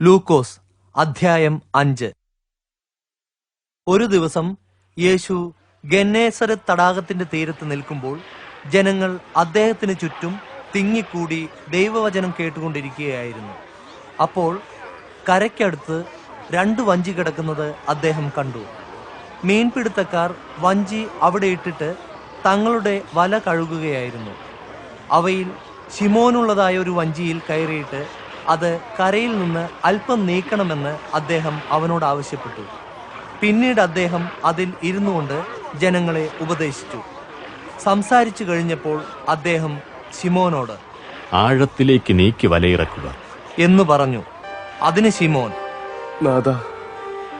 ലൂക്കോസ് അധ്യായം 5. ഒരു ദിവസം യേശു ഗന്നേസരത്ത് തടാകത്തിന്റെ തീരത്ത് നിൽക്കുമ്പോൾ ജനങ്ങൾ അദ്ദേഹത്തിന് ചുറ്റും തിങ്ങിക്കൂടി ദൈവവചനം കേട്ടുകൊണ്ടിരിക്കുകയായിരുന്നു. അപ്പോൾ കരയ്ക്കടുത്ത് 2 വഞ്ചി കിടക്കുന്നത് അദ്ദേഹം കണ്ടു. മീൻപിടുത്തക്കാർ വഞ്ചി അവിടെ ഇട്ടിട്ട് തങ്ങളുടെ വല കഴുകുകയായിരുന്നു. അവയിൽ ശിമോനുള്ളതായ ഒരു വഞ്ചിയിൽ കയറിയിട്ട് അത് കരയിൽ നിന്ന് അല്പം നീക്കണമെന്ന് അദ്ദേഹം അവനോട് ആവശ്യപ്പെട്ടു. പിന്നീട് അദ്ദേഹം അതിൽ ഇരുന്നുകൊണ്ട് ജനങ്ങളെ ഉപദേശിച്ചു. സംസാരിച്ചു കഴിഞ്ഞപ്പോൾ അദ്ദേഹം ശിമോനോട് ആഴത്തിലേക്ക് നീക്കി വലയിറക്കുക എന്ന് പറഞ്ഞു. അതിന് ശിമോൻ, നാഥാ,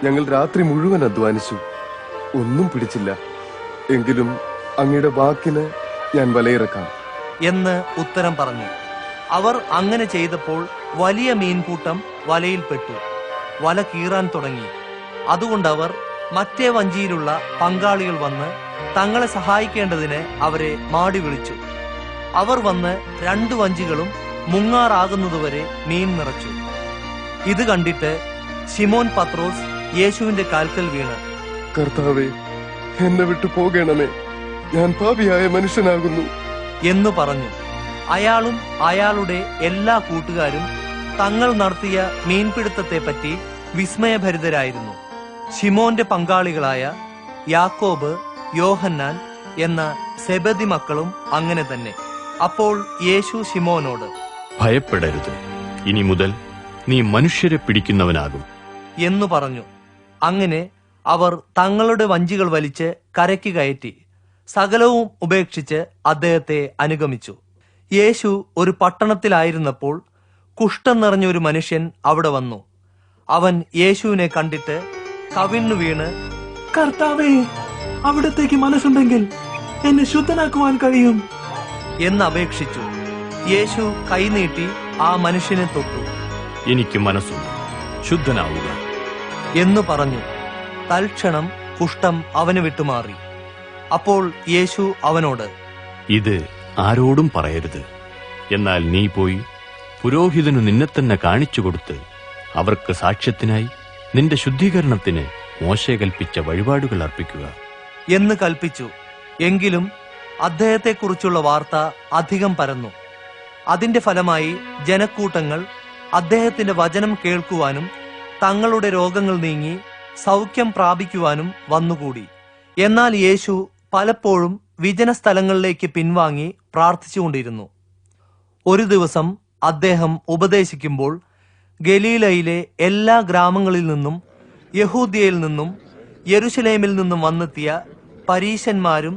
ഞങ്ങൾ രാത്രി മുഴുവൻ അധ്വാനിച്ചു, ഒന്നും പിടിച്ചില്ല. എങ്കിലും അങ്ങയുടെ വാക്കിന് ഞാൻ വലയിറക്കാം എന്ന് ഉത്തരം പറഞ്ഞു. അവർ അങ്ങനെ ചെയ്തപ്പോൾ വലിയ മീൻകൂട്ടം വലയിൽപ്പെട്ടു. വല കീറാൻ തുടങ്ങി. അതുകൊണ്ടവർ മറ്റേ വഞ്ചിയിലുള്ള പങ്കാളികൾ വന്ന് തങ്ങളെ സഹായിക്കേണ്ടതിന് അവരെ മാടി വിളിച്ചു. അവർ വന്ന് 2 വഞ്ചികളും മുങ്ങാറാകുന്നതുവരെ മീൻ നിറച്ചു. ഇത് കണ്ടിട്ട് ശിമോൻ പത്രോസ് യേശുവിന്റെ കാൽക്കൽ വീണ്, കർത്താവേ, എന്നെ വിട്ടു പോകണമേ, ഞാൻ പാപിയായ മനുഷ്യനാകുന്നു എന്നു പറഞ്ഞു. അയാളും അയാളുടെ എല്ലാ കൂട്ടുകാരും തങ്ങൾ നടത്തിയ മീൻപിടുത്തത്തെ പറ്റി വിസ്മയഭരിതരായിരുന്നു. ശിമോന്റെ പങ്കാളികളായ യാക്കോബ്, യോഹന്നാൻ എന്ന സെബദി മക്കളും അങ്ങനെ തന്നെ. അപ്പോൾ യേശു ശിമോനോട്, ഭയപ്പെടരുത്, ഇനി മുതൽ നീ മനുഷ്യരെ പിടിക്കുന്നവനാകും എന്നു പറഞ്ഞു. അങ്ങനെ അവർ തങ്ങളുടെ വഞ്ചികൾ വലിച്ച് കരയ്ക്ക് കയറ്റി സകലവും ഉപേക്ഷിച്ച് അദ്ദേഹത്തെ അനുഗമിച്ചു. യേശു ഒരു പട്ടണത്തിലായിരുന്നപ്പോൾ കുഷ്ഠം നിറഞ്ഞ ഒരു മനുഷ്യൻ അവിടെ വന്നു. അവൻ യേശുവിനെ കണ്ടിട്ട് കവിണ്ണു വീണ്, കർത്താവേ, അവിടത്തേക്ക് മനസ്സുണ്ടെങ്കിൽ എന്നെ ശുദ്ധനാക്കുവാൻ കഴിയും എന്ന് അപേക്ഷിച്ചു. യേശു കൈനീട്ടി ആ മനുഷ്യനെ തൊട്ടു. എനിക്ക് മനസ്സുണ്ട്, ശുദ്ധനാവുക എന്നു പറഞ്ഞു. തൽക്ഷണം കുഷ്ഠം അവന് വിട്ടുമാറി. അപ്പോൾ യേശു അവനോട്, ഇത് ആരോടും പറയരുത്. എന്നാൽ നീ പോയി പുരോഹിതനു നിന്നെ തന്നെ കാണിച്ചു കൊടുത്ത് അവർക്ക് സാക്ഷ്യത്തിനായി നിന്റെ ശുദ്ധീകരണത്തിന് മോശെ കൽപ്പിച്ച വഴിപാടുകൾ അർപ്പിക്കുക എന്ന് കൽപ്പിച്ചു. എങ്കിലും അദ്ദേഹത്തെക്കുറിച്ചുള്ള വാർത്ത അധികം പരന്നു. അതിന്റെ ഫലമായി ജനക്കൂട്ടങ്ങൾ അദ്ദേഹത്തിന്റെ വചനം കേൾക്കുവാനും തങ്ങളുടെ രോഗങ്ങൾ നീങ്ങി സൗഖ്യം പ്രാപിക്കുവാനും വന്നുകൂടി. എന്നാൽ യേശു പലപ്പോഴും വിജന സ്ഥലങ്ങളിലേക്ക് പിൻവാങ്ങി പ്രാർത്ഥിച്ചുകൊണ്ടിരുന്നു. ഒരു ദിവസം അദ്ദേഹം ഉപദേശിക്കുമ്പോൾ ഗലീലയിലെ എല്ലാ ഗ്രാമങ്ങളിൽ നിന്നും യഹൂദ്യയിൽ നിന്നും യെരുശലേമിൽ നിന്നും വന്നെത്തിയ പരീശന്മാരും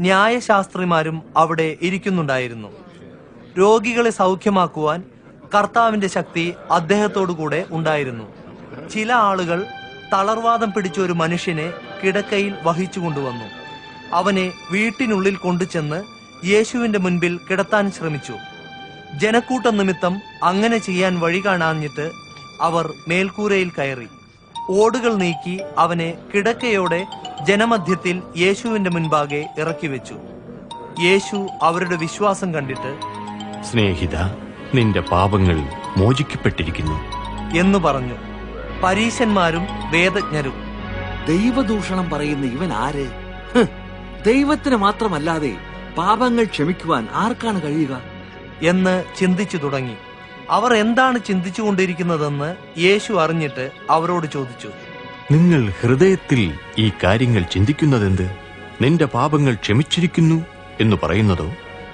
ന്യായശാസ്ത്രിമാരും അവിടെ ഇരിക്കുന്നുണ്ടായിരുന്നു. രോഗികളെ സൗഖ്യമാക്കുവാൻ കർത്താവിന്റെ ശക്തി അദ്ദേഹത്തോടുകൂടെ ഉണ്ടായിരുന്നു. ചില ആളുകൾ തളർവാദം പിടിച്ച ഒരു മനുഷ്യനെ കിടക്കയിൽ വഹിച്ചു കൊണ്ടുവന്നു. അവനെ വീട്ടിനുള്ളിൽ കൊണ്ടുചെന്ന് യേശുവിന്റെ മുൻപിൽ കിടത്താൻ ശ്രമിച്ചു. ജനക്കൂട്ടം നിമിത്തം അങ്ങനെ ചെയ്യാൻ വഴി കാണാഞ്ഞിട്ട് അവർ മേൽക്കൂരയിൽ കയറി ഓടുകൾ നീക്കി അവനെ കിടക്കയോടെ ജനമധ്യത്തിൽ യേശുവിന്റെ മുൻപാകെ ഇറക്കിവെച്ചു. യേശു അവരുടെ വിശ്വാസം കണ്ടിട്ട്, സ്നേഹിത, നിന്റെ പാപങ്ങൾ മോചിക്കപ്പെട്ടിരിക്കുന്നു എന്നു പറഞ്ഞു. പരീശന്മാരും വേദജ്ഞരും, ദൈവദൂഷണം പറയുന്ന ഇവൻ ആര്? ദൈവത്തിന് മാത്രമല്ലാതെ പാപങ്ങൾ ക്ഷമിക്കുവാൻ ആർക്കാണ് കഴിയുക എന്ന് ചിന്തിച്ചു തുടങ്ങി. അവർ എന്താണ് ചിന്തിച്ചുകൊണ്ടിരിക്കുന്നതെന്ന് യേശു അറിഞ്ഞിട്ട് അവരോട് ചോദിച്ചു, നിങ്ങൾ ഹൃദയത്തിൽ ഈ കാര്യങ്ങൾ ചിന്തിക്കുന്നതെന്ത്? നിന്റെ പാപങ്ങൾ ക്ഷമിച്ചിരിക്കുന്നു എന്ന് പറയുന്നതോ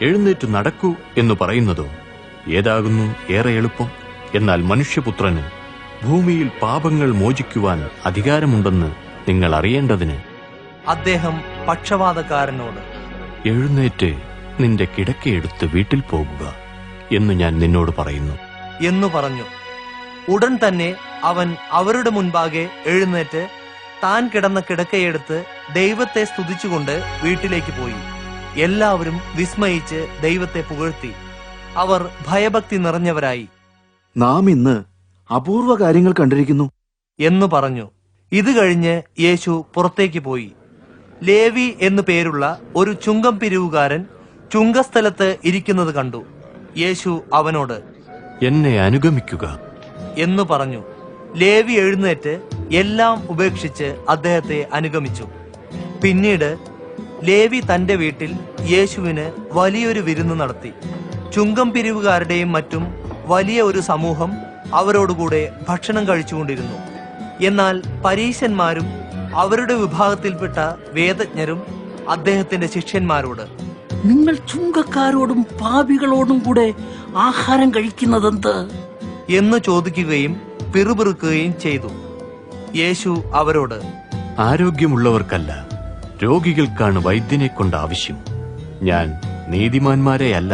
എഴുന്നേറ്റ് നടക്കൂ എന്ന് പറയുന്നതോ ഏതാകുന്നു ഏറെ എളുപ്പം? എന്നാൽ മനുഷ്യപുത്രന് ഭൂമിയിൽ പാപങ്ങൾ മോചിക്കുവാൻ അധികാരമുണ്ടെന്ന് നിങ്ങൾ അറിയേണ്ടതിന് അദ്ദേഹം പക്ഷവാതക്കാരനോട്, എഴുന്നേറ്റ് നിന്റെ കിടക്കയെടുത്ത് വീട്ടിൽ പോകുക എന്ന് ഞാൻ നിന്നോട് പറയുന്നു എന്നു പറഞ്ഞു. ഉടൻ തന്നെ അവൻ അവരുടെ മുൻപാകെ എഴുന്നേറ്റ് താൻ കിടന്ന കിടക്കയെടുത്ത് ദൈവത്തെ സ്തുതിച്ചുകൊണ്ട് വീട്ടിലേക്ക് പോയി. എല്ലാവരും വിസ്മയിച്ച് ദൈവത്തെ പുകഴ്ത്തി. അവർ ഭയഭക്തി നിറഞ്ഞവരായി. നാം ഇന്ന് അപൂർവ കാര്യങ്ങൾ കണ്ടിരിക്കുന്നു എന്നു പറഞ്ഞു. ഇത് കഴിഞ്ഞ് യേശു പുറത്തേക്ക് പോയി. ലേവി എന്നു പേരുള്ള ഒരു ചുങ്കം പിരിവുകാരൻ ചുങ്കസ്ഥലത്ത് ഇരിക്കുന്നത് കണ്ടു. യേശു അവനോട്, എന്നെ അനുഗമിക്കുക എന്നു പറഞ്ഞു. ലേവി എഴുന്നേറ്റ് എല്ലാം ഉപേക്ഷിച്ച് അദ്ദേഹത്തെ അനുഗമിച്ചു. പിന്നീട് ലേവി തന്റെ വീട്ടിൽ യേശുവിന് വലിയൊരു വിരുന്ന് നടത്തി. ചുങ്കം പിരിവുകാരുടെയും മറ്റും വലിയ ഒരു സമൂഹം അവരോടുകൂടെ ഭക്ഷണം കഴിച്ചുകൊണ്ടിരുന്നു. എന്നാൽ പരീശന്മാരും അവരുടെ വിഭാഗത്തിൽപ്പെട്ട വേദജ്ഞരും അദ്ദേഹത്തിന്റെ ശിഷ്യന്മാരോട്, നിങ്ങൾ ചുങ്കക്കാരോടും പാപികളോടും കൂടെ ആഹാരം കഴിക്കുന്നതെന്ത് എന്ന് ചോദിക്കുകയും പിറുപിറുക്കുകയും ചെയ്തു. യേശു അവരോട്, ആരോഗ്യമുള്ളവർക്കല്ല, രോഗികൾക്കാണ് വൈദ്യനെ കൊണ്ട് ആവശ്യം. ഞാൻ നീതിമാന്മാരെയല്ല,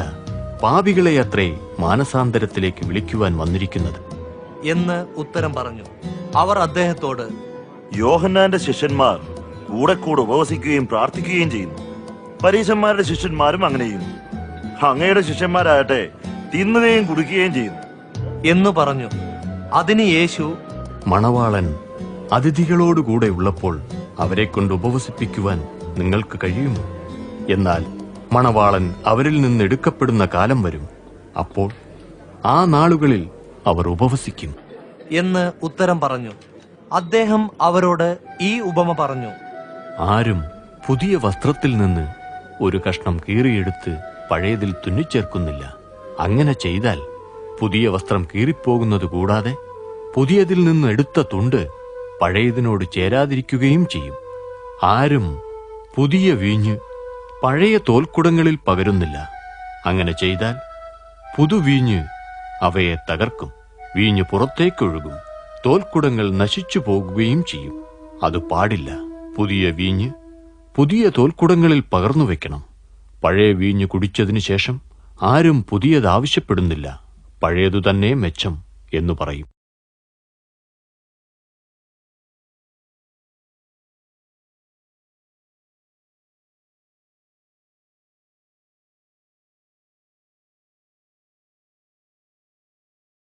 പാപികളെ അത്രേ മാനസാന്തരത്തിലേക്ക് വിളിക്കുവാൻ വന്നിരിക്കുന്നത് എന്ന് ഉത്തരം പറഞ്ഞു. അവർ അദ്ദേഹത്തോട്, യോഹന്നാന്റെ ശിഷ്യന്മാർ കൂടെ കൂടെ ഉപവസിക്കുകയും പ്രാർത്ഥിക്കുകയും ചെയ്യുന്നു. പരീശന്മാരുടെ ശിഷ്യന്മാരും അങ്ങനെ ചെയ്യുന്നു. അങ്ങയുടെ ശിഷ്യന്മാരാകട്ടെ തിന്നുകയും കുടിക്കുകയും ചെയ്യുന്നു എന്നു പറഞ്ഞു. അതിന് യേശു, മണവാളൻ അതിഥികളോടുകൂടെ ഉള്ളപ്പോൾ അവരെ കൊണ്ട് ഉപവസിപ്പിക്കുവാൻ നിങ്ങൾക്ക് കഴിയുമോ? എന്നാൽ മണവാളൻ അവരിൽ നിന്ന് എടുക്കപ്പെടുന്ന കാലം വരും, അപ്പോൾ ആ നാളുകളിൽ അവർ ഉപവസിക്കും എന്ന് ഉത്തരം പറഞ്ഞു. അദ്ദേഹം അവരോട് ഈ ഉപമ പറഞ്ഞു. ആരും പുതിയ വസ്ത്രത്തിൽ നിന്ന് ഒരു കഷ്ണം കീറിയെടുത്ത് പഴയതിൽ തുന്നിച്ചേർക്കുന്നില്ല. അങ്ങനെ ചെയ്താൽ പുതിയ വസ്ത്രം കീറിപ്പോകുന്നത് കൂടാതെ പുതിയതിൽ നിന്ന് എടുത്ത തുണ്ട് പഴയതിനോട് ചേരാതിരിക്കുകയും ചെയ്യും. ആരും പുതിയ വീഞ്ഞ് പഴയ തോൽക്കുടങ്ങളിൽ പകരുന്നില്ല. അങ്ങനെ ചെയ്താൽ പുതുവീഞ്ഞ് അവയെ തകർക്കും, വീഞ്ഞ് പുറത്തേക്കൊഴുകും, തോൽക്കുടങ്ങൾ നശിച്ചു പോകുകയും ചെയ്യും. അത് പാടില്ല. പുതിയ വീഞ്ഞ് പുതിയ തോൽക്കുടങ്ങളിൽ പകർന്നു വെക്കണം. പഴയ വീഞ്ഞ് കുടിച്ചതിനു ശേഷം ആരും പുതിയത് ആവശ്യപ്പെടുന്നില്ല, പഴയതു തന്നെ മെച്ചം എന്നു പറയും.